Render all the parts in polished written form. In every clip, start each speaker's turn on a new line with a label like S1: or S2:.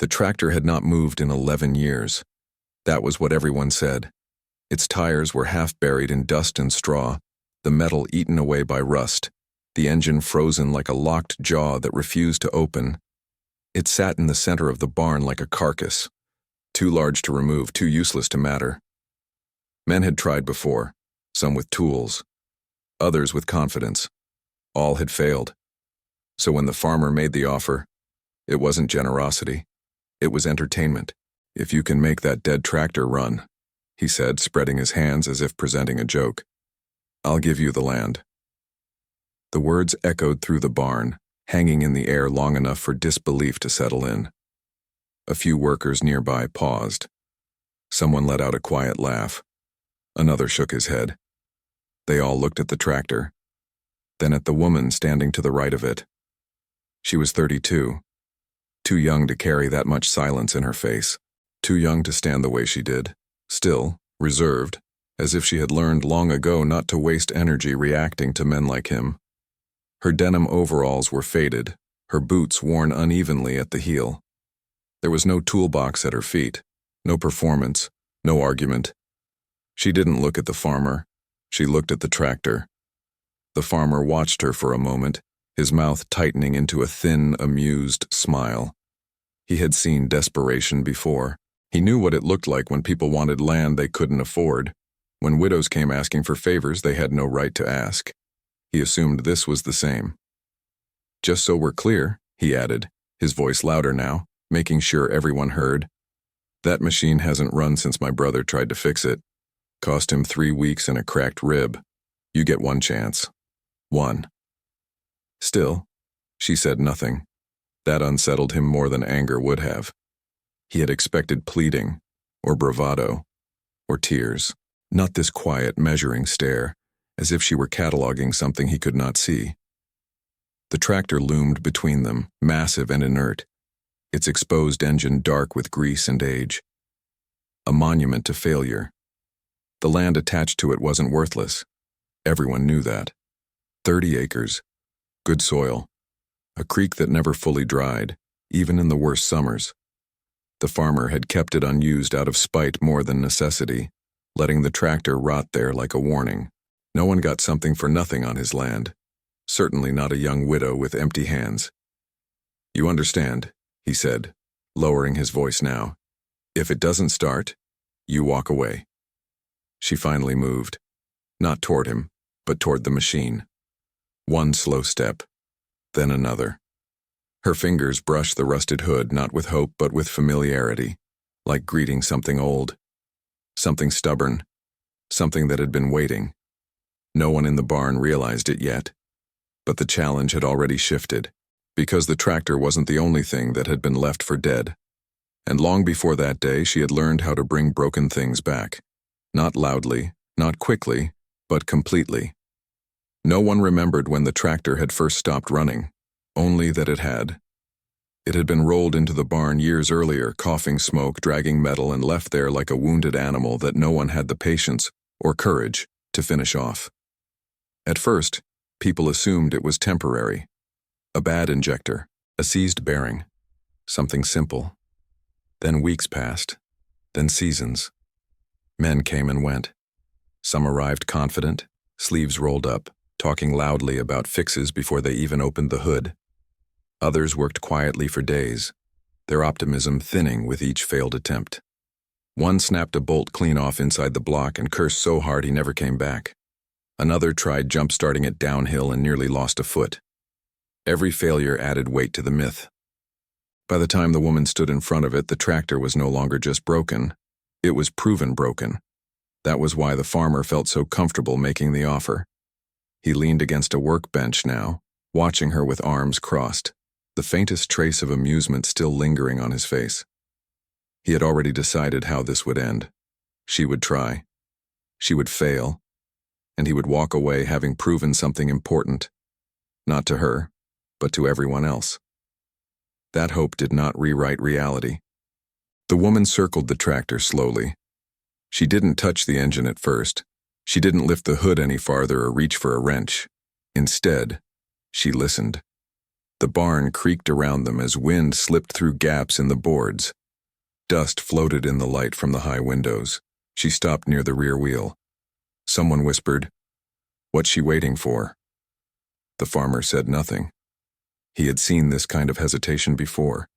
S1: The tractor had not moved in 11 years. That was what everyone said. Its tires were half buried in dust and straw, the metal eaten away by rust, the engine frozen like a locked jaw that refused to open. It sat in the center of the barn like a carcass, too large to remove, too useless to matter. Men had tried before, some with tools, others with confidence. All had failed. So when the farmer made the offer, it wasn't generosity. It was entertainment. "If you can make that dead tractor run," he said, spreading his hands as if presenting a joke, "I'll give you the land." The words echoed through the barn, hanging in the air long enough for disbelief to settle in. A few workers nearby paused. Someone let out a quiet laugh. Another shook his head. They all looked at the tractor, then at the woman standing to the right of it. She was 32, too young to carry that much silence in her face, too young to stand the way she did, still, reserved, as if she had learned long ago not to waste energy reacting to men like him. Her denim overalls were faded, her boots worn unevenly at the heel. There was no toolbox at her feet, no performance, no argument. She didn't look at the farmer, she looked at the tractor. The farmer watched her for a moment, his mouth tightening into a thin, amused smile. He had seen desperation before. He knew what it looked like when people wanted land they couldn't afford, when widows came asking for favors they had no right to ask. He assumed this was the same. "Just so we're clear," he added, his voice louder now, making sure everyone heard, "that machine hasn't run since my brother tried to fix it. Cost him 3 weeks and a cracked rib. You get one chance. One." Still, she said nothing. That unsettled him more than anger would have. He had expected pleading, or bravado, or tears, not this quiet, measuring stare, as if she were cataloging something he could not see. The tractor loomed between them, massive and inert, its exposed engine dark with grease and age. A monument to failure. The land attached to it wasn't worthless. Everyone knew that. 30 acres, good soil, a creek that never fully dried, even in the worst summers. The farmer had kept it unused out of spite more than necessity, letting the tractor rot there like a warning. No one got something for nothing on his land, certainly not a young widow with empty hands. "You understand," he said, lowering his voice now. "If it doesn't start, you walk away." She finally moved, not toward him, but toward the machine. One slow step, then another. Her fingers brushed the rusted hood, not with hope but with familiarity, like greeting something old, something stubborn, something that had been waiting. No one in the barn realized it yet, but the challenge had already shifted, because the tractor wasn't the only thing that had been left for dead. And long before that day, she had learned how to bring broken things back. Not loudly, not quickly, but completely. No one remembered when the tractor had first stopped running, only that it had. It had been rolled into the barn years earlier, coughing smoke, dragging metal, and left there like a wounded animal that no one had the patience or courage to finish off. At first, people assumed it was temporary. A bad injector, a seized bearing, something simple. Then weeks passed, then seasons. Men came and went. Some arrived confident, sleeves rolled up, talking loudly about fixes before they even opened the hood. Others worked quietly for days, their optimism thinning with each failed attempt. One snapped a bolt clean off inside the block and cursed so hard he never came back. Another tried jump-starting it downhill and nearly lost a foot. Every failure added weight to the myth. By the time the woman stood in front of it, the tractor was no longer just broken. It was proven broken. That was why the farmer felt so comfortable making the offer. He leaned against a workbench now, watching her with arms crossed, the faintest trace of amusement still lingering on his face. He had already decided how this would end. She would try. She would fail. And he would walk away having proven something important. Not to her, but to everyone else. That hope did not rewrite reality. The woman circled the tractor slowly. She didn't touch the engine at first. She didn't lift the hood any farther or reach for a wrench. Instead, she listened. The barn creaked around them as wind slipped through gaps in the boards. Dust floated in the light from the high windows. She stopped near the rear wheel. Someone whispered, "What's she waiting for?" The farmer said nothing. He had seen this kind of hesitation before.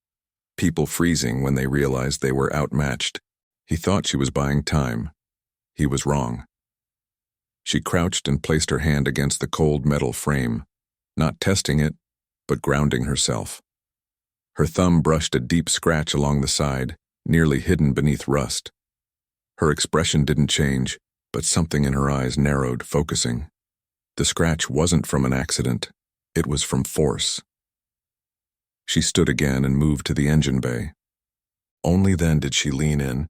S1: People freezing when they realized they were outmatched. He thought she was buying time. He was wrong. She crouched and placed her hand against the cold metal frame, not testing it, but grounding herself. Her thumb brushed a deep scratch along the side, nearly hidden beneath rust. Her expression didn't change, but something in her eyes narrowed, focusing. The scratch wasn't from an accident. It was from force. She stood again and moved to the engine bay. Only then did she lean in,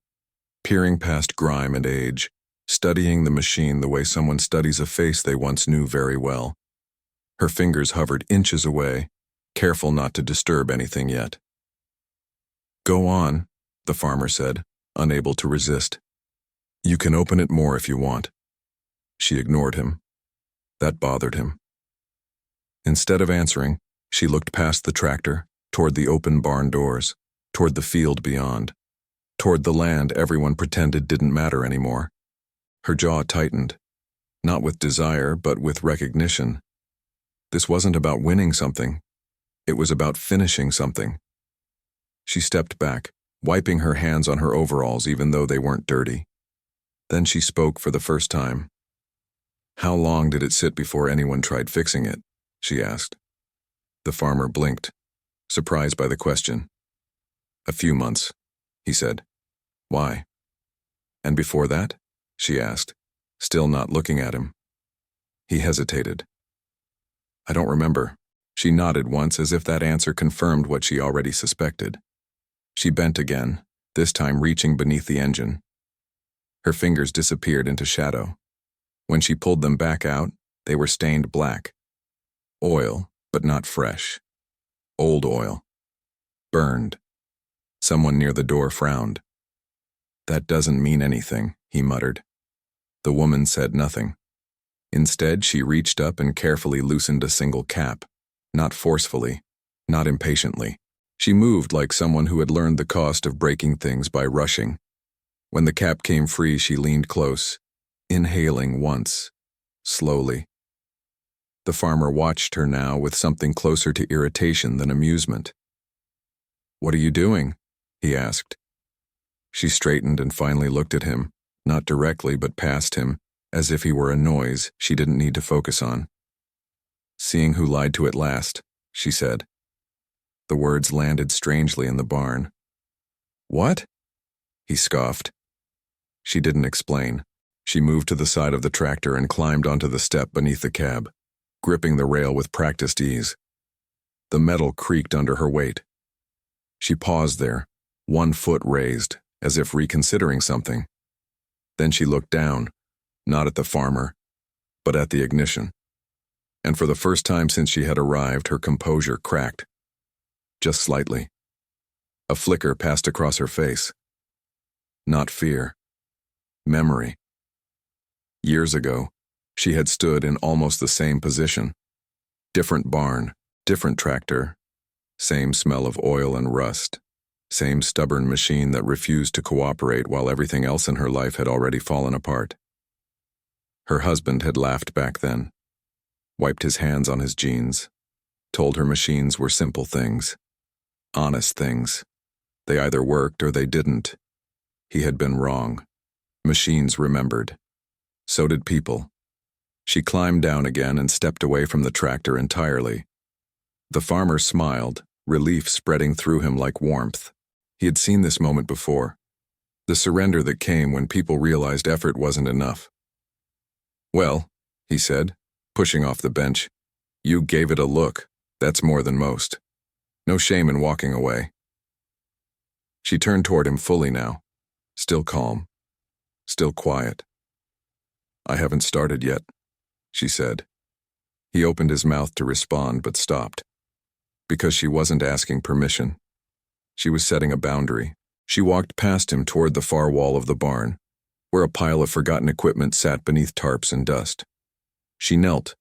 S1: peering past grime and age, studying the machine the way someone studies a face they once knew very well. Her fingers hovered inches away, careful not to disturb anything yet. "Go on," the farmer said, unable to resist. "You can open it more if you want." She ignored him. That bothered him. Instead of answering, she looked past the tractor, toward the open barn doors, toward the field beyond, toward the land everyone pretended didn't matter anymore. Her jaw tightened, not with desire, but with recognition. This wasn't about winning something. It was about finishing something. She stepped back, wiping her hands on her overalls even though they weren't dirty. Then she spoke for the first time. "How long did it sit before anyone tried fixing it?" she asked. The farmer blinked, surprised by the question. "A few months," he said. "Why?" "And before that?" she asked, still not looking at him. He hesitated. "I don't remember." She nodded once as if that answer confirmed what she already suspected. She bent again, this time reaching beneath the engine. Her fingers disappeared into shadow. When she pulled them back out, they were stained black. Oil, but not fresh. Old oil. Burned. Someone near the door frowned. "That doesn't mean anything," he muttered. The woman said nothing. Instead, she reached up and carefully loosened a single cap. Not forcefully, not impatiently. She moved like someone who had learned the cost of breaking things by rushing. When the cap came free, she leaned close, inhaling once, slowly. The farmer watched her now with something closer to irritation than amusement. "What are you doing?" he asked. She straightened and finally looked at him, not directly but past him, as if he were a noise she didn't need to focus on. "Seeing who lied to it last," she said. The words landed strangely in the barn. "What?" he scoffed. She didn't explain. She moved to the side of the tractor and climbed onto the step beneath the cab, gripping the rail with practiced ease. The metal creaked under her weight. She paused there, one foot raised, as if reconsidering something. Then she looked down, not at the farmer, but at the ignition. And for the first time since she had arrived, her composure cracked. Just slightly. A flicker passed across her face. Not fear. Memory. Years ago, she had stood in almost the same position. Different barn, different tractor, same smell of oil and rust, same stubborn machine that refused to cooperate while everything else in her life had already fallen apart. Her husband had laughed back then, wiped his hands on his jeans, told her machines were simple things, honest things. They either worked or they didn't. He had been wrong. Machines remembered. So did people. She climbed down again and stepped away from the tractor entirely. The farmer smiled, relief spreading through him like warmth. He had seen this moment before. The surrender that came when people realized effort wasn't enough. "Well," he said, pushing off the bench, "you gave it a look. That's more than most. No shame in walking away." She turned toward him fully now, still calm, still quiet. "I haven't started yet," she said. He opened his mouth to respond but stopped. Because she wasn't asking permission. She was setting a boundary. She walked past him toward the far wall of the barn, where a pile of forgotten equipment sat beneath tarps and dust. She knelt,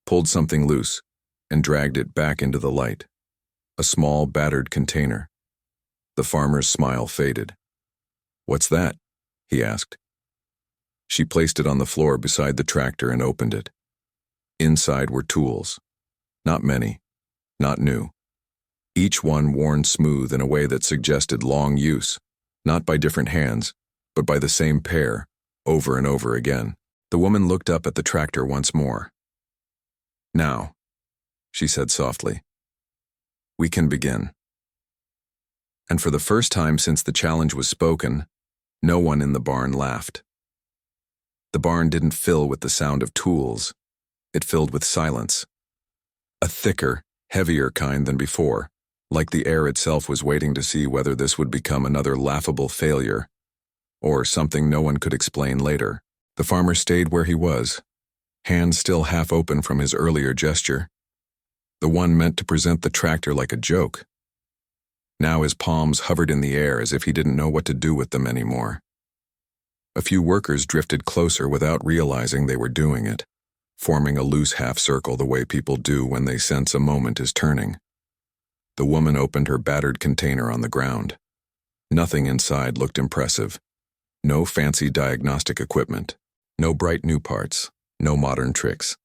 S1: pulled something loose, and dragged it back into the light. a small, battered container. The farmer's smile faded. "What's that?" he asked. She placed it on the floor beside the tractor and opened it. Inside were tools. Not many, not new. Each one worn smooth in a way that suggested long use, not by different hands, but by the same pair, over and over again. The woman looked up at the tractor once more. "Now," she said softly, "we can begin." And for the first time since the challenge was spoken, no one in the barn laughed. The barn didn't fill with the sound of tools. It filled with silence. A thicker, heavier kind than before, like the air itself was waiting to see whether this would become another laughable failure, or something no one could explain later. The farmer stayed where he was, hands still half open from his earlier gesture, the one meant to present the tractor like a joke. Now his palms hovered in the air as if he didn't know what to do with them anymore. A few workers drifted closer without realizing they were doing it, forming a loose half-circle the way people do when they sense a moment is turning. The woman opened her battered container on the ground. Nothing inside looked impressive. No fancy diagnostic equipment. No bright new parts. No modern tricks.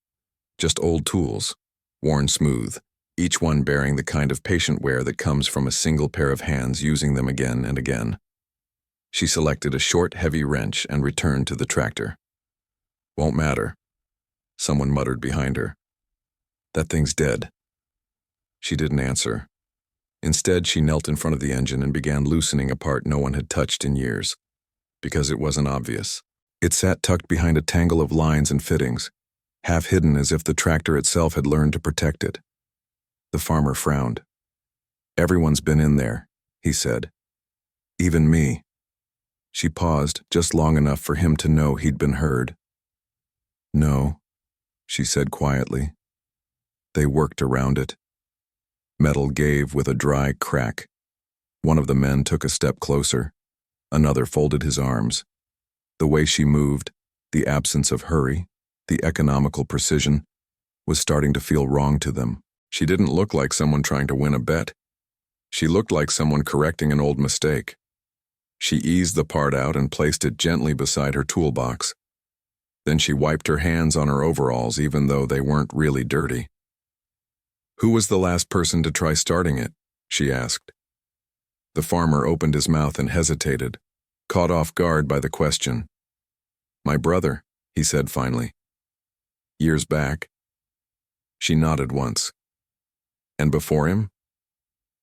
S1: Just old tools, worn smooth, each one bearing the kind of patient wear that comes from a single pair of hands using them again and again. She selected a short, heavy wrench and returned to the tractor. "Won't matter," someone muttered behind her. "That thing's dead." She didn't answer. Instead, she knelt in front of the engine and began loosening a part no one had touched in years, because it wasn't obvious. It sat tucked behind a tangle of lines and fittings, half hidden as if the tractor itself had learned to protect it. The farmer frowned. "Everyone's been in there," he said. "Even me." She paused just long enough for him to know he'd been heard. "No," she said quietly. They worked around it. Metal gave with a dry crack. One of the men took a step closer. Another folded his arms. The way she moved, the absence of hurry, the economical precision, was starting to feel wrong to them. She didn't look like someone trying to win a bet. She looked like someone correcting an old mistake. She eased the part out and placed it gently beside her toolbox. Then she wiped her hands on her overalls even though they weren't really dirty. "Who was the last person to try starting it?" she asked. The farmer opened his mouth and hesitated, caught off guard by the question. "My brother," he said finally. "Years back." She nodded once. "And before him?"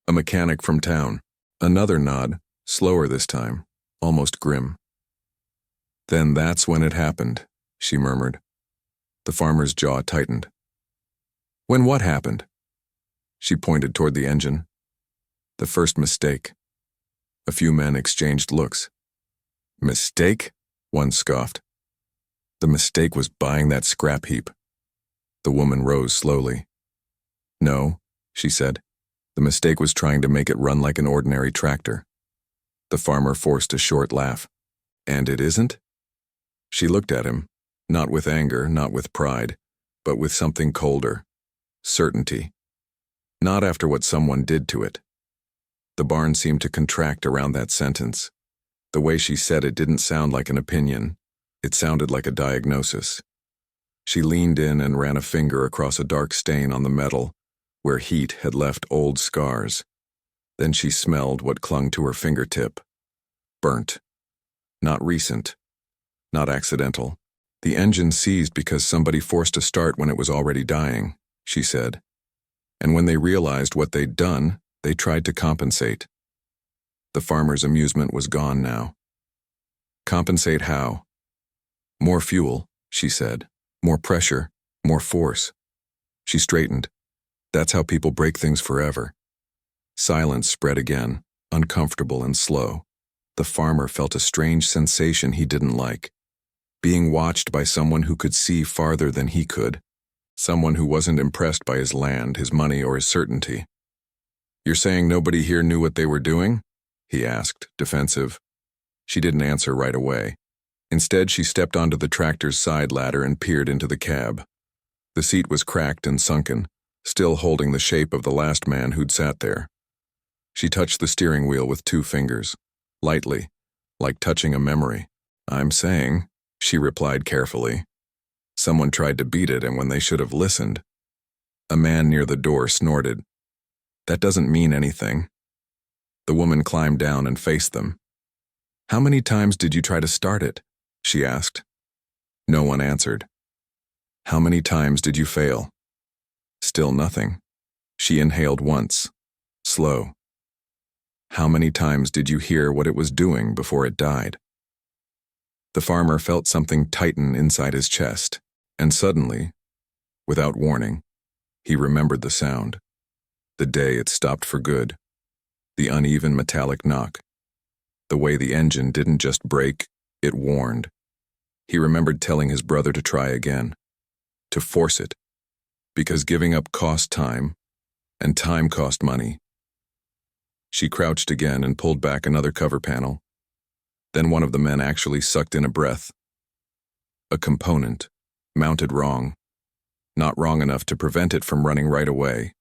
S1: "A mechanic from town." Another nod, slower this time, almost grim. "Then that's when it happened," she murmured. The farmer's jaw tightened. "When what happened?" She pointed toward the engine. "The first mistake." A few men exchanged looks. "Mistake?" one scoffed. "The mistake was buying that scrap heap." The woman rose slowly. "No," she said. "The mistake was trying to make it run like an ordinary tractor." The farmer forced a short laugh. "And it isn't?" She looked at him, not with anger, not with pride, but with something colder. Certainty. Not after what someone did to it. The barn seemed to contract around that sentence. The way she said it didn't sound like an opinion. It sounded like a diagnosis. She leaned in and ran a finger across a dark stain on the metal, where heat had left old scars. Then she smelled what clung to her fingertip. Burnt. Not recent. Not accidental. "The engine seized because somebody forced a start when it was already dying," she said. "And when they realized what they'd done, they tried to compensate." The farmer's amusement was gone now. "Compensate how?" "More fuel," she said. "More pressure, more force." She straightened. "That's how people break things forever." Silence spread again, uncomfortable and slow. The farmer felt a strange sensation he didn't like. Being watched by someone who could see farther than he could. Someone who wasn't impressed by his land, his money, or his certainty. "You're saying nobody here knew what they were doing?" he asked, defensive. She didn't answer right away. Instead, she stepped onto the tractor's side ladder and peered into the cab. The seat was cracked and sunken, still holding the shape of the last man who'd sat there. She touched the steering wheel with 2 fingers, lightly, like touching a memory. "I'm saying," she replied carefully. "Someone tried to beat it, and when they should have listened." A man near the door snorted. "That doesn't mean anything." The woman climbed down and faced them. "How many times did you try to start it?" she asked. No one answered. "How many times did you fail?" Still nothing. She inhaled once, slow. "How many times did you hear what it was doing before it died?" The farmer felt something tighten inside his chest, and suddenly, without warning, he remembered the sound. The day it stopped for good. The uneven metallic knock. The way the engine didn't just brake, it warned. He remembered telling his brother to try again. To force it. Because giving up cost time, and time cost money. She crouched again and pulled back another cover panel. Then one of the men actually sucked in a breath. A component, mounted wrong. Not wrong enough to prevent it from running right away.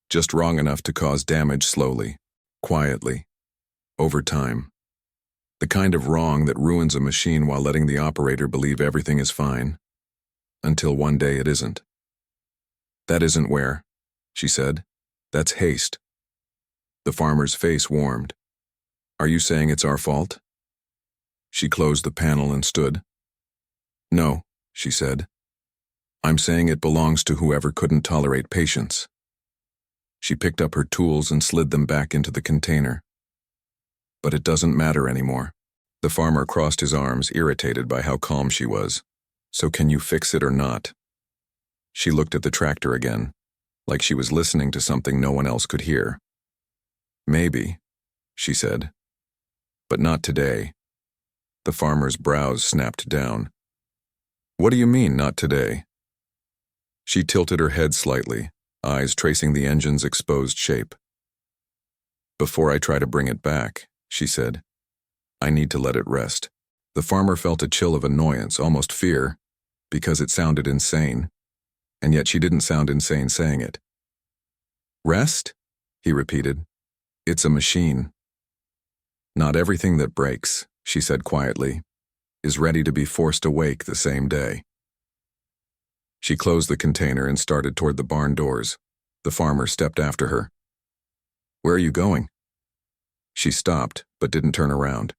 S1: Just wrong enough to cause damage slowly, quietly, over time. The kind of wrong that ruins a machine while letting the operator believe everything is fine. Until one day it isn't. "That isn't where," she said. "That's haste." The farmer's face warmed. "Are you saying it's our fault?" She closed the panel and stood. "No," she said. "I'm saying it belongs to whoever couldn't tolerate patience." She picked up her tools and slid them back into the container. "But it doesn't matter anymore." The farmer crossed his arms, irritated by how calm she was. "So can you fix it or not?" She looked at the tractor again, like she was listening to something no one else could hear. "Maybe," she said. "But not today." The farmer's brows snapped down. "What do you mean, not today?" She tilted her head slightly, eyes tracing the engine's exposed shape. "Before I try to bring it back," she said, "I need to let it rest." The farmer felt a chill of annoyance, almost fear, because it sounded insane, and yet she didn't sound insane saying it. "Rest?" he repeated. "It's a machine." "Not everything that breaks," she said quietly, "is ready to be forced awake the same day." She closed the container and started toward the barn doors. The farmer stepped after her. "Where are you going?" She stopped, but didn't turn around.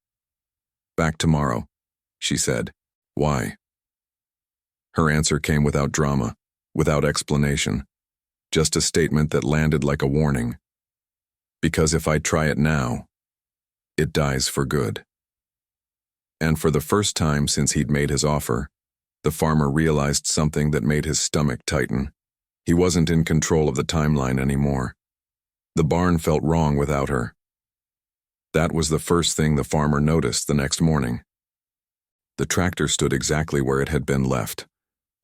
S1: "Back tomorrow," she said. "Why?" Her answer came without drama, without explanation, just a statement that landed like a warning. "Because if I try it now, it dies for good." And for the first time since he'd made his offer, the farmer realized something that made his stomach tighten. He wasn't in control of the timeline anymore. The barn felt wrong without her. That was the first thing the farmer noticed the next morning. The tractor stood exactly where it had been left,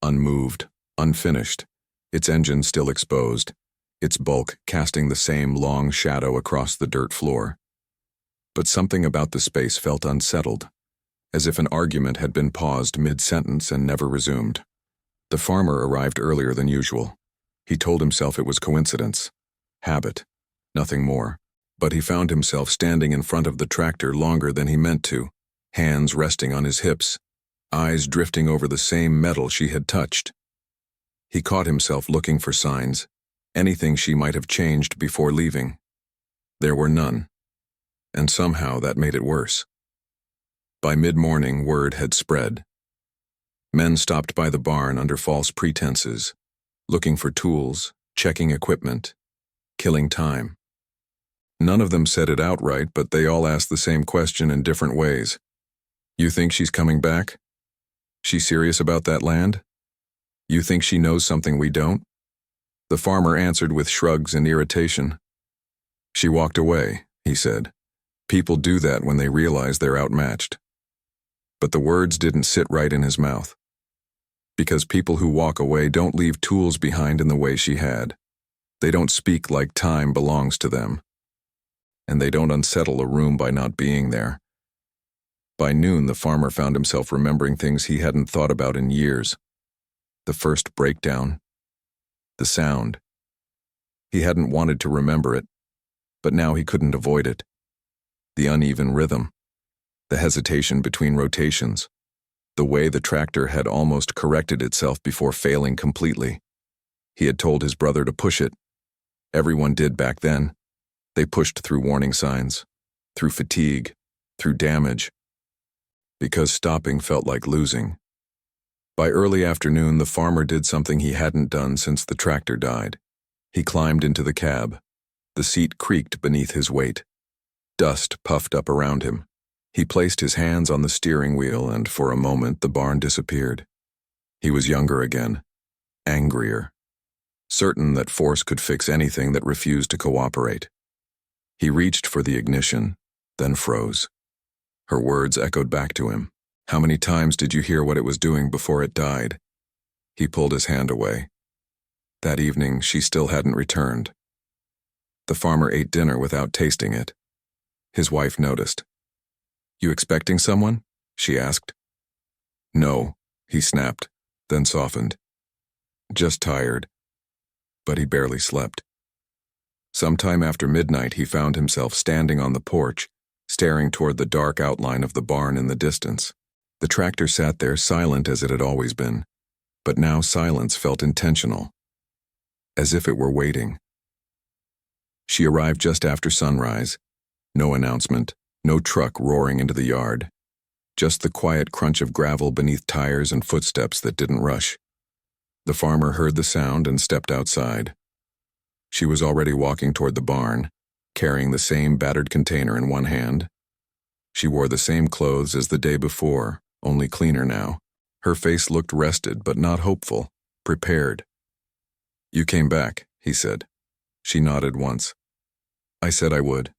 S1: unmoved, unfinished, its engine still exposed, its bulk casting the same long shadow across the dirt floor. But something about the space felt unsettled, as if an argument had been paused mid-sentence and never resumed. The farmer arrived earlier than usual. He told himself it was coincidence, habit, nothing more. But he found himself standing in front of the tractor longer than he meant to, hands resting on his hips, eyes drifting over the same metal she had touched. He caught himself looking for signs, anything she might have changed before leaving. There were none, and somehow that made it worse. By mid-morning, word had spread. Men stopped by the barn under false pretenses, looking for tools, checking equipment, killing time. None of them said it outright, but they all asked the same question in different ways. "You think she's coming back? She serious about that land? You think she knows something we don't?" The farmer answered with shrugs and irritation. "She walked away," he said. "People do that when they realize they're outmatched." But the words didn't sit right in his mouth. Because people who walk away don't leave tools behind in the way she had. They don't speak like time belongs to them. And they don't unsettle a room by not being there. By noon, the farmer found himself remembering things he hadn't thought about in years. The first breakdown. The sound, He hadn't wanted to remember it, but now he couldn't avoid it. The uneven rhythm, the hesitation between rotations, the way the tractor had almost corrected itself before failing completely. He had told his brother to push it. Everyone did back then. They pushed through warning signs, through fatigue, through damage, because stopping felt like losing. By early afternoon, the farmer did something he hadn't done since the tractor died. He climbed into the cab. The seat creaked beneath his weight. Dust puffed up around him. He placed his hands on the steering wheel, and for a moment the barn disappeared. He was younger again, angrier, certain that force could fix anything that refused to cooperate. He reached for the ignition, then froze. Her words echoed back to him. How many times did you hear what it was doing before it died? He pulled his hand away. That evening, she still hadn't returned. The farmer ate dinner without tasting it. His wife noticed. You expecting someone? She asked. No, he snapped, then softened. Just tired. But he barely slept. Sometime after midnight, he found himself standing on the porch, staring toward the dark outline of the barn in the distance. The tractor sat there silent as it had always been, but now silence felt intentional, as if it were waiting. She arrived just after sunrise. No announcement, no truck roaring into the yard. Just the quiet crunch of gravel beneath tires and footsteps that didn't rush. The farmer heard the sound and stepped outside. She was already walking toward the barn, carrying the same battered container in one hand. She wore the same clothes as the day before, only cleaner now. Her face looked rested but not hopeful, prepared. You came back, he said. She nodded once. I said I would.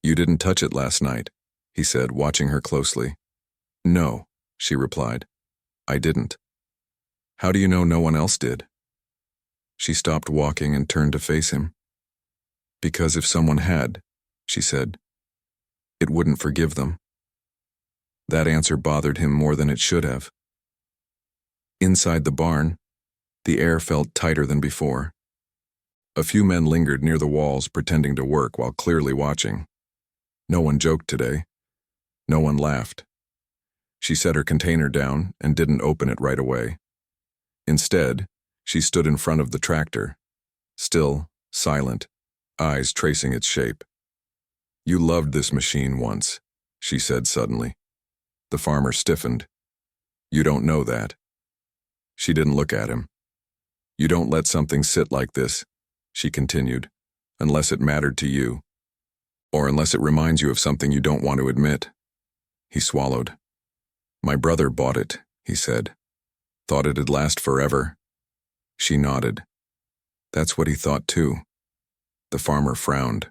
S1: You didn't touch it last night, he said, watching her closely. No, she replied. I didn't. How do you know no one else did? She stopped walking and turned to face him. Because if someone had, she said, it wouldn't forgive them. That answer bothered him more than it should have. Inside the barn, the air felt tighter than before. A few men lingered near the walls, pretending to work while clearly watching. No one joked today. No one laughed. She set her container down and didn't open it right away. Instead, she stood in front of the tractor, still, silent, eyes tracing its shape. You loved this machine once, she said suddenly. The farmer stiffened. You don't know that. She didn't look at him. You don't let something sit like this, she continued, unless it mattered to you, or unless it reminds you of something you don't want to admit. He swallowed. My brother bought it, he said. Thought it'd last forever. She nodded. That's what he thought too. The farmer frowned.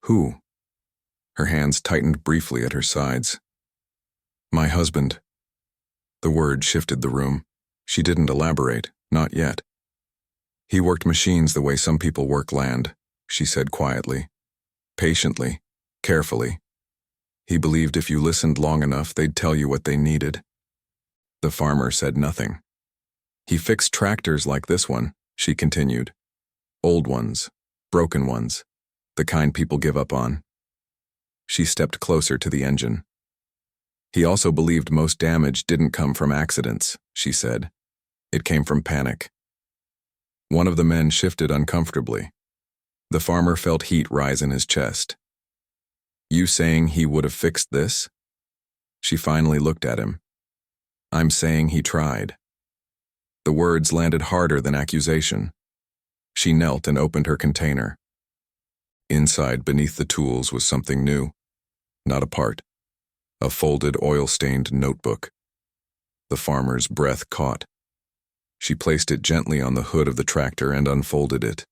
S1: Who? Her hands tightened briefly at her sides. My husband. The word shifted the room. She didn't elaborate, not yet. He worked machines the way some people work land, she said quietly. Patiently, carefully. He believed if you listened long enough, they'd tell you what they needed. The farmer said nothing. He fixed tractors like this one, she continued. Old ones, broken ones, the kind people give up on. She stepped closer to the engine. He also believed most damage didn't come from accidents, she said. It came from panic. One of the men shifted uncomfortably. The farmer felt heat rise in his chest. You saying he would have fixed this? She finally looked at him. I'm saying he tried. The words landed harder than accusation. She knelt and opened her container. Inside, beneath the tools, was something new. Not a part. A folded, oil-stained notebook. The farmer's breath caught. She placed it gently on the hood of the tractor and unfolded it.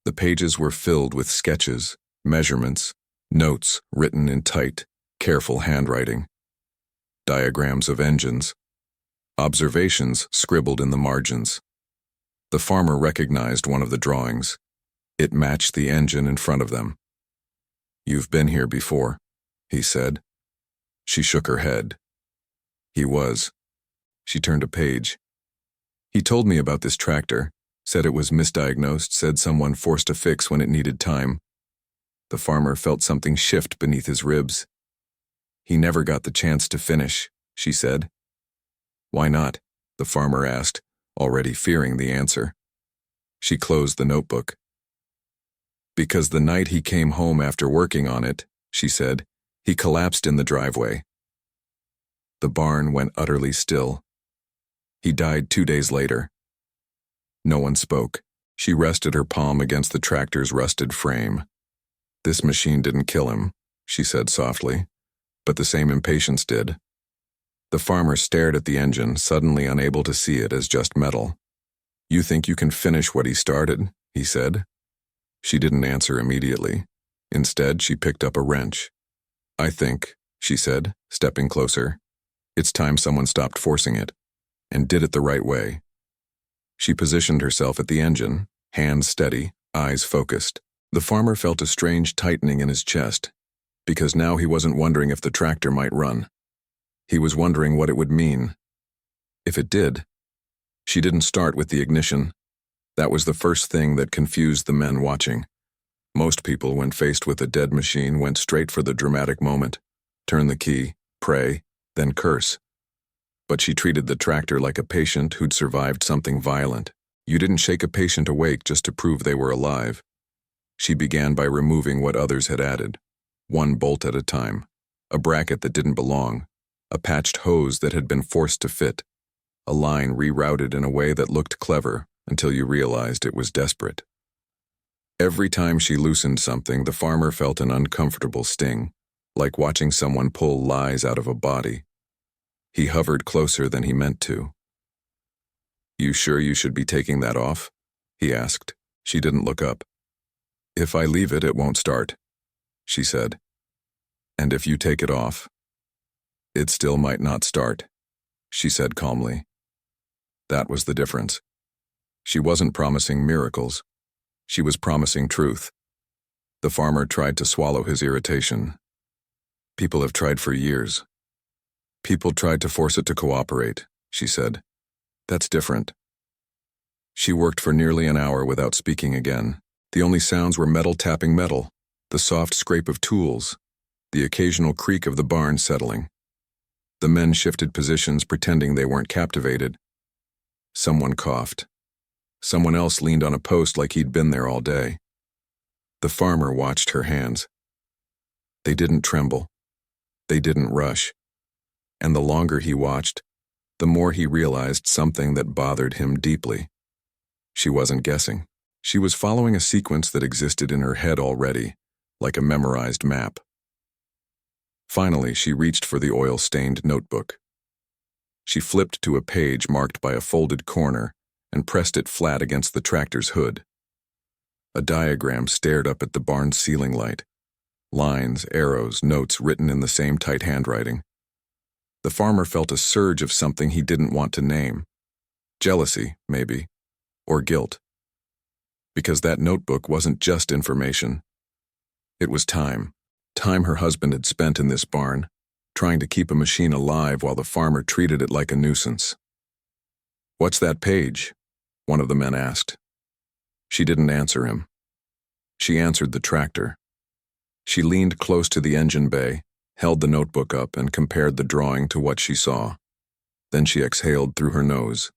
S1: The pages were filled with sketches, measurements, notes written in tight, careful handwriting. Diagrams of engines. Observations scribbled in the margins. The farmer recognized one of the drawings. It matched the engine in front of them. You've been here before, he said. She shook her head. He was. She turned a page. He told me about this tractor, Said it was misdiagnosed, said someone forced a fix when it needed time. The farmer felt something shift beneath his ribs. He never got the chance to finish, she said. Why not? The farmer asked, already fearing the answer. She closed the notebook. Because the night he came home after working on it, she said, he collapsed in the driveway. The barn went utterly still. He died 2 days later. No one spoke. She rested her palm against the tractor's rusted frame. This machine didn't kill him, she said softly, but the same impatience did. The farmer stared at the engine, suddenly unable to see it as just metal. You think you can finish what he started? He said. She didn't answer immediately. Instead, she picked up a wrench. I think, she said, stepping closer, it's time someone stopped forcing it, and did it the right way. She positioned herself at the engine, hands steady, eyes focused. The farmer felt a strange tightening in his chest, because now he wasn't wondering if the tractor might run. He was wondering what it would mean. If it did. She didn't start with the ignition. That was the first thing that confused the men watching. Most people, when faced with a dead machine, went straight for the dramatic moment, turn the key, pray, then curse. But she treated the tractor like a patient who'd survived something violent. You didn't shake a patient awake just to prove they were alive. She began by removing what others had added, one bolt at a time, a bracket that didn't belong, a patched hose that had been forced to fit, a line rerouted in a way that looked clever until you realized it was desperate. Every time she loosened something, the farmer felt an uncomfortable sting, like watching someone pull lies out of a body. He hovered closer than he meant to. You sure you should be taking that off? He asked. She didn't look up. If I leave it, it won't start, she said. And if you take it off, it still might not start, she said calmly. That was the difference. She wasn't promising miracles. She was promising truth. The farmer tried to swallow his irritation. People have tried for years. People tried to force it to cooperate, she said. That's different. She worked for nearly an hour without speaking again. The only sounds were metal tapping metal, the soft scrape of tools, the occasional creak of the barn settling. The men shifted positions, pretending they weren't captivated. Someone coughed. Someone else leaned on a post like he'd been there all day. The farmer watched her hands. They didn't tremble. They didn't rush. And the longer he watched, the more he realized something that bothered him deeply. She wasn't guessing. She was following a sequence that existed in her head already, like a memorized map. Finally, she reached for the oil-stained notebook. She flipped to a page marked by a folded corner and pressed it flat against the tractor's hood. A diagram stared up at the barn's ceiling light. Lines, arrows, notes written in the same tight handwriting. The farmer felt a surge of something he didn't want to name. Jealousy, maybe, or guilt. Because that notebook wasn't just information. It was time. Time her husband had spent in this barn, trying to keep a machine alive while the farmer treated it like a nuisance. What's that page? One of the men asked. She didn't answer him. She answered the tractor. She leaned close to the engine bay, held the notebook up, and compared the drawing to what she saw. Then she exhaled through her nose,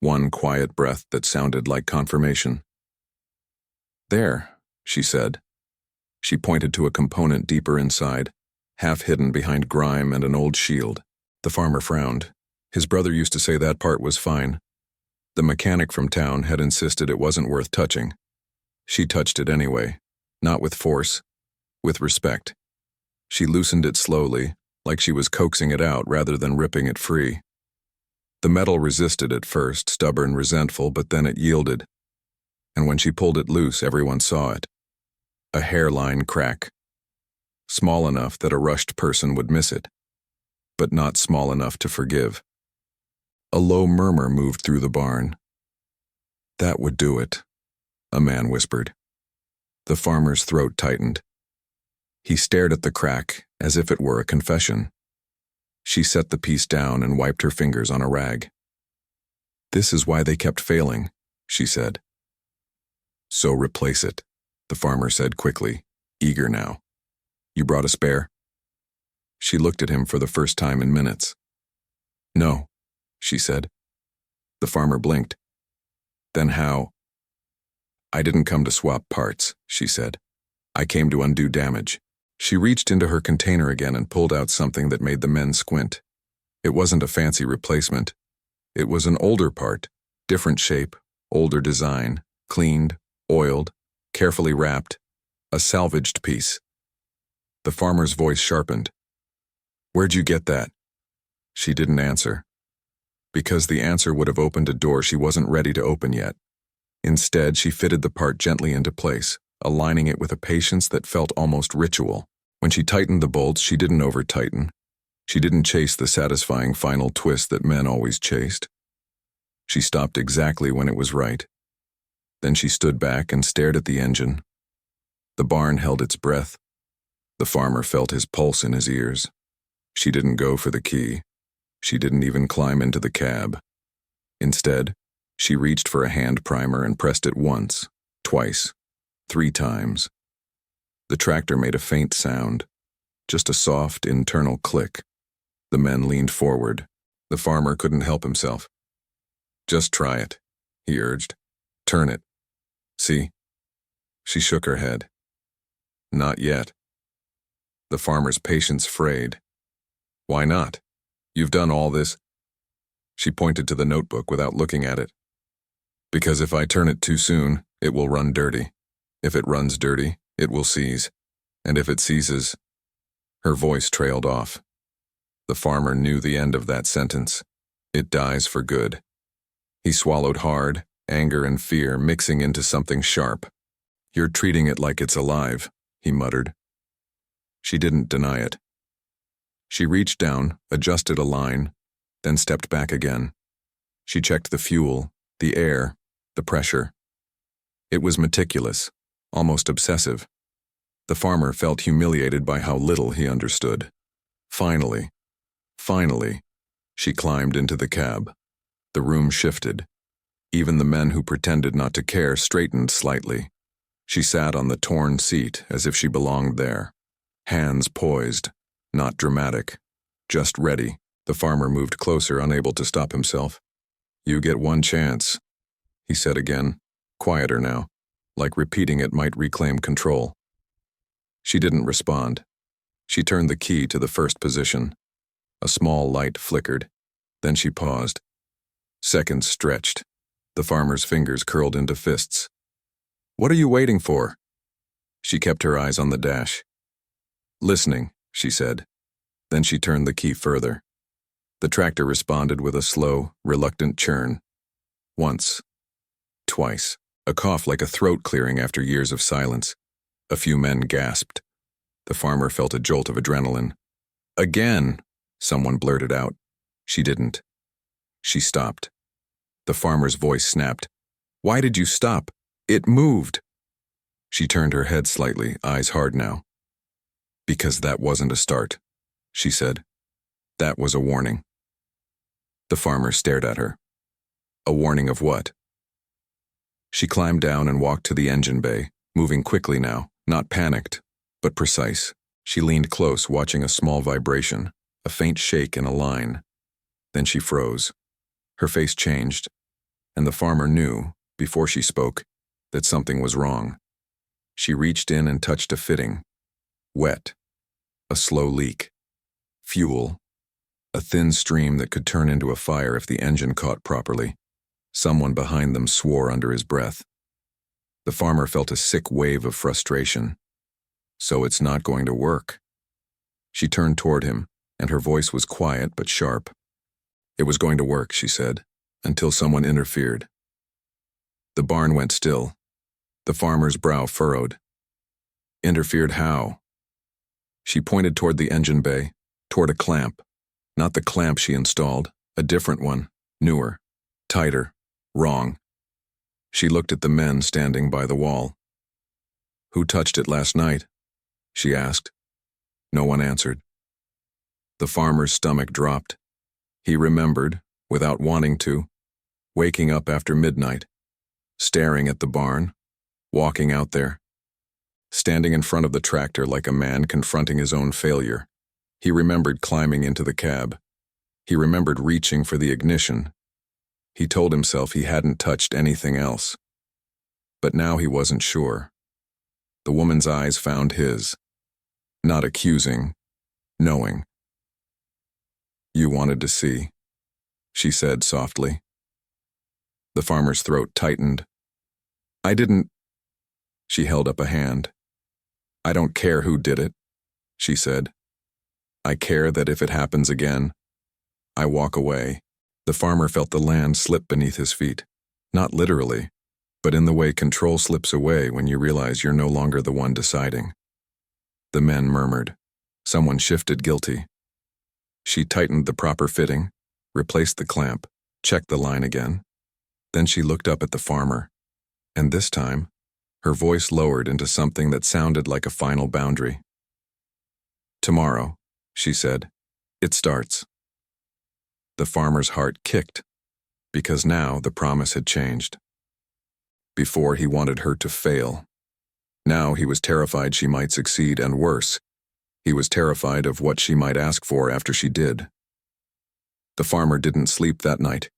S1: one quiet breath that sounded like confirmation. There, she said. She pointed to a component deeper inside, half hidden behind grime and an old shield. The farmer frowned. His brother used to say that part was fine. The mechanic from town had insisted it wasn't worth touching. She touched it anyway, not with force, with respect. She loosened it slowly, like she was coaxing it out rather than ripping it free. The metal resisted at first, stubborn, resentful, but then it yielded. And when she pulled it loose, everyone saw it. A hairline crack. Small enough that a rushed person would miss it, but not small enough to forgive. A low murmur moved through the barn. That would do it, a man whispered. The farmer's throat tightened. He stared at the crack as if it were a confession. She set the piece down and wiped her fingers on a rag. This is why they kept failing, she said. So replace it, the farmer said quickly, eager now. You brought a spare? She looked at him for the first time in minutes. No, she said. The farmer blinked. Then how? I didn't come to swap parts, she said. I came to undo damage. She reached into her container again and pulled out something that made the men squint. It wasn't a fancy replacement. It was an older part, different shape, older design, cleaned, oiled, carefully wrapped, a salvaged piece. The farmer's voice sharpened. Where'd you get that? She didn't answer. Because the answer would have opened a door she wasn't ready to open yet. Instead, she fitted the part gently into place, aligning it with a patience that felt almost ritual. When she tightened the bolts, she didn't over-tighten. She didn't chase the satisfying final twist that men always chased. She stopped exactly when it was right. Then she stood back and stared at the engine. The barn held its breath. The farmer felt his pulse in his ears. She didn't go for the key. She didn't even climb into the cab. Instead, she reached for a hand primer and pressed it once, twice, 3 times. The tractor made a faint sound, just a soft internal click. The men leaned forward. The farmer couldn't help himself. Just try it, he urged. Turn it. See? She shook her head. Not yet. The farmer's patience frayed. Why not? You've done all this. She pointed to the notebook without looking at it. Because if I turn it too soon, it will run dirty. If it runs dirty, it will seize. And if it seizes... Her voice trailed off. The farmer knew the end of that sentence. It dies for good. He swallowed hard, anger and fear mixing into something sharp. You're treating it like it's alive, he muttered. She didn't deny it. She reached down, adjusted a line, then stepped back again. She checked the fuel, the air, the pressure. It was meticulous, almost obsessive. The farmer felt humiliated by how little he understood. Finally, she climbed into the cab. The room shifted. Even the men who pretended not to care straightened slightly. She sat on the torn seat as if she belonged there. Hands poised, not dramatic, just ready. The farmer moved closer, unable to stop himself. You get one chance, he said again, quieter now, like repeating it might reclaim control. She didn't respond. She turned the key to the first position. A small light flickered. Then she paused. Seconds stretched. The farmer's fingers curled into fists. What are you waiting for? She kept her eyes on the dash. Listening, she said. Then she turned the key further. The tractor responded with a slow, reluctant churn. Once. Twice. A cough like a throat clearing after years of silence. A few men gasped. The farmer felt a jolt of adrenaline. Again, someone blurted out. She didn't. She stopped. The farmer's voice snapped. Why did you stop? It moved. She turned her head slightly, eyes hard now. Because that wasn't a start, she said. That was a warning. The farmer stared at her. A warning of what? She climbed down and walked to the engine bay, moving quickly now, not panicked, but precise. She leaned close, watching a small vibration, a faint shake in a line. Then she froze. Her face changed, and the farmer knew, before she spoke, that something was wrong. She reached in and touched a fitting. Wet. A slow leak. Fuel. A thin stream that could turn into a fire if the engine caught properly. Someone behind them swore under his breath. The farmer felt a sick wave of frustration. So it's not going to work. She turned toward him, and her voice was quiet but sharp. It was going to work, she said, until someone interfered. The barn went still. The farmer's brow furrowed. Interfered how? She pointed toward the engine bay, toward a clamp. Not the clamp she installed, a different one, newer, tighter, wrong. She looked at the men standing by the wall. Who touched it last night? She asked. No one answered. The farmer's stomach dropped. He remembered, without wanting to, waking up after midnight, staring at the barn, walking out there, standing in front of the tractor like a man confronting his own failure. He remembered climbing into the cab. He remembered reaching for the ignition. He told himself he hadn't touched anything else. But now he wasn't sure. The woman's eyes found his. Not accusing, knowing. "You wanted to see," she said softly. The farmer's throat tightened. "I didn't—" She held up a hand. "I don't care who did it," she said. "I care that if it happens again, I walk away." The farmer felt the land slip beneath his feet. Not literally, but in the way control slips away when you realize you're no longer the one deciding. The men murmured. Someone shifted guilty. She tightened the proper fitting, replaced the clamp, checked the line again. Then she looked up at the farmer, and this time, her voice lowered into something that sounded like a final boundary. "Tomorrow," she said, "it starts." The farmer's heart kicked, because now the promise had changed. Before he wanted her to fail. Now he was terrified she might succeed, and worse, he was terrified of what she might ask for after she did. The farmer didn't sleep that night.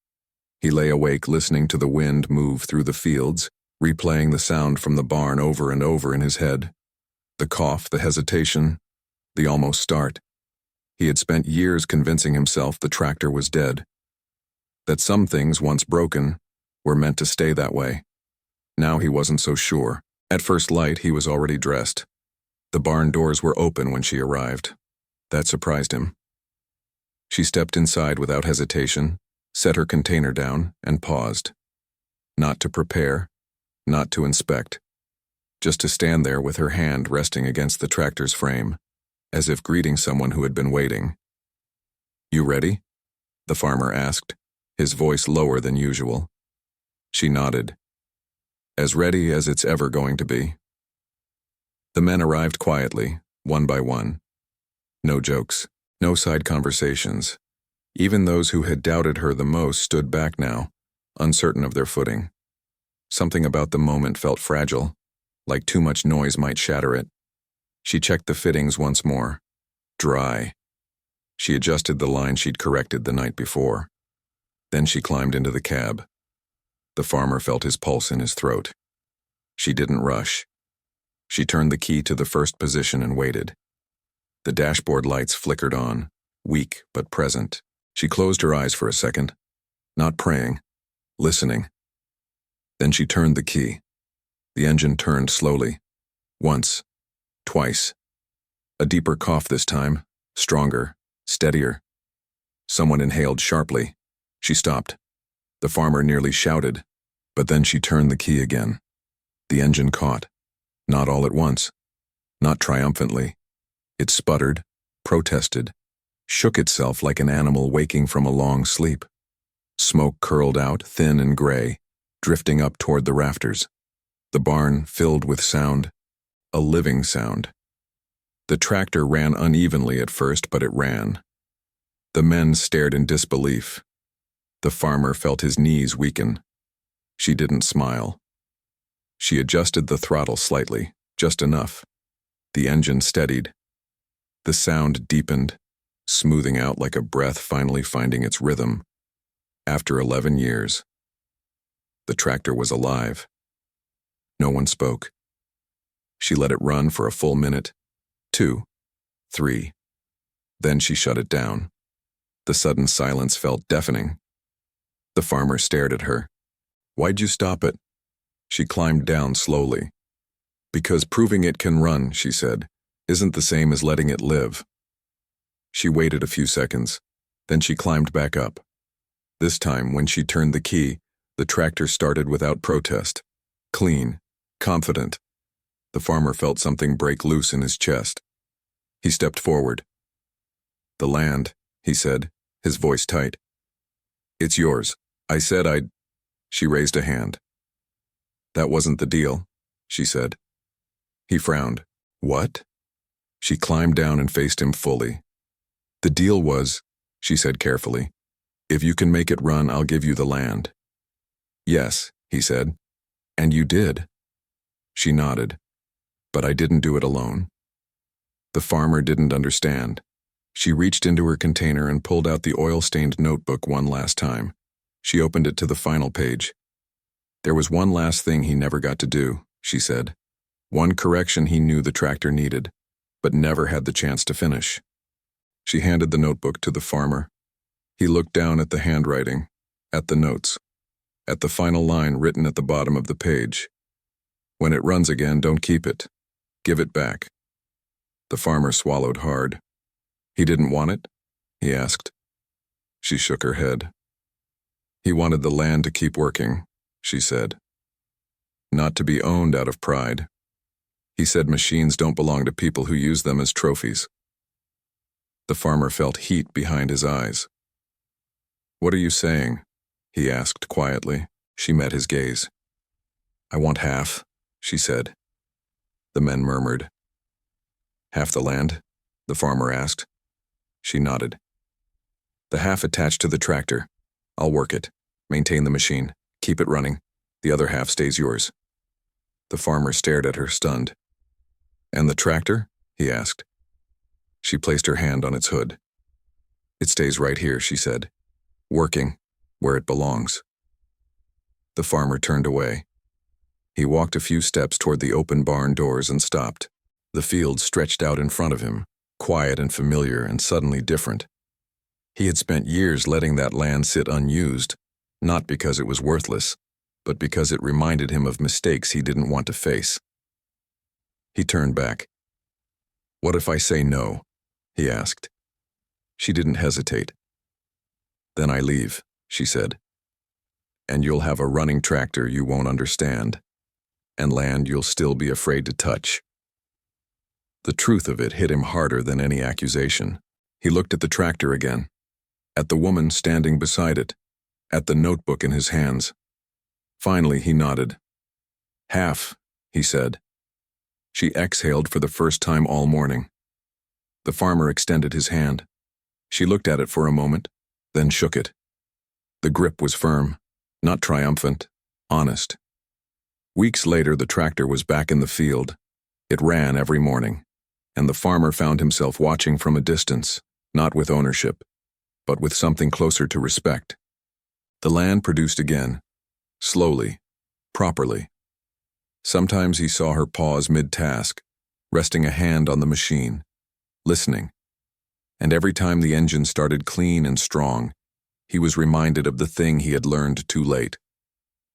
S1: He lay awake listening to the wind move through the fields, replaying the sound from the barn over and over in his head. The cough, the hesitation, the almost start. He had spent years convincing himself the tractor was dead. That some things, once broken, were meant to stay that way. Now he wasn't so sure. At first light, he was already dressed. The barn doors were open when she arrived. That surprised him. She stepped inside without hesitation, set her container down, and paused. Not to prepare, not to inspect. Just to stand there with her hand resting against the tractor's frame, as if greeting someone who had been waiting. "You ready?" the farmer asked, his voice lower than usual. She nodded. "As ready as it's ever going to be." The men arrived quietly, one by one. No jokes, no side conversations. Even those who had doubted her the most stood back now, uncertain of their footing. Something about the moment felt fragile, like too much noise might shatter it. She checked the fittings once more. Dry. She adjusted the line she'd corrected the night before. Then she climbed into the cab. The farmer felt his pulse in his throat. She didn't rush. She turned the key to the first position and waited. The dashboard lights flickered on, weak but present. She closed her eyes for a second, not praying, listening. Then she turned the key. The engine turned slowly. Once. Twice. A deeper cough this time, stronger, steadier. Someone inhaled sharply. She stopped. The farmer nearly shouted, but then she turned the key again. The engine caught. Not all at once. Not triumphantly. It sputtered, protested, shook itself like an animal waking from a long sleep. Smoke curled out, thin and gray, drifting up toward the rafters. The barn filled with sound, a living sound. The tractor ran unevenly at first, but it ran. The men stared in disbelief. The farmer felt his knees weaken. She didn't smile. She adjusted the throttle slightly, just enough. The engine steadied. The sound deepened, smoothing out like a breath finally finding its rhythm. After 11 years. The tractor was alive. No one spoke. She let it run for a full minute, 2, 3. Then she shut it down. The sudden silence felt deafening. The farmer stared at her. "Why'd you stop it?" She climbed down slowly. "Because proving it can run," she said, "isn't the same as letting it live." She waited a few seconds. Then she climbed back up. This time, when she turned the key, the tractor started without protest. Clean, confident. The farmer felt something break loose in his chest. He stepped forward. "The land," he said, his voice tight. "It's yours. I said I'd—" She raised a hand. "That wasn't the deal," she said. He frowned. "What?" She climbed down and faced him fully. "The deal was," she said carefully, "if you can make it run, I'll give you the land." "Yes," he said. "And you did." She nodded. But I didn't do it alone. The farmer didn't understand. She reached into her container and pulled out the oil-stained notebook one last time. She opened it to the final page. There was one last thing he never got to do, she said. One correction he knew the tractor needed, but never had the chance to finish. She handed the notebook to the farmer. He looked down at the handwriting, at the notes, at the final line written at the bottom of the page. When it runs again, don't keep it. Give it back. The farmer swallowed hard. He didn't want it? He asked. She shook her head. He wanted the land to keep working, she said. Not to be owned out of pride. He said machines don't belong to people who use them as trophies. The farmer felt heat behind his eyes. What are you saying? He asked quietly. She met his gaze. I want half, she said. The men murmured. Half the land? The farmer asked. She nodded. The half attached to the tractor. I'll work it, maintain the machine, keep it running. The other half stays yours. The farmer stared at her, stunned. And the tractor? He asked. She placed her hand on its hood. It stays right here, she said, working where it belongs. The farmer turned away. He walked a few steps toward the open barn doors and stopped. The field stretched out in front of him, quiet and familiar and suddenly different. He had spent years letting that land sit unused, not because it was worthless, but because it reminded him of mistakes he didn't want to face. He turned back. What if I say no? He asked. She didn't hesitate. Then I leave, she said. And you'll have a running tractor you won't understand, and land you'll still be afraid to touch. The truth of it hit him harder than any accusation. He looked at the tractor again, at the woman standing beside it, at the notebook in his hands. Finally, he nodded. Half, he said. She exhaled for the first time all morning. The farmer extended his hand. She looked at it for a moment, then shook it. The grip was firm, not triumphant, honest. Weeks later, the tractor was back in the field. It ran every morning, and the farmer found himself watching from a distance, not with ownership, but with something closer to respect. The land produced again, slowly, properly. Sometimes he saw her pause mid-task, resting a hand on the machine, listening. And every time the engine started clean and strong, he was reminded of the thing he had learned too late,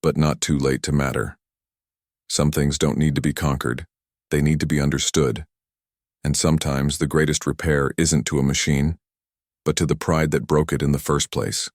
S1: but not too late to matter. Some things don't need to be conquered, they need to be understood. And sometimes the greatest repair isn't to a machine, but to the pride that broke it in the first place.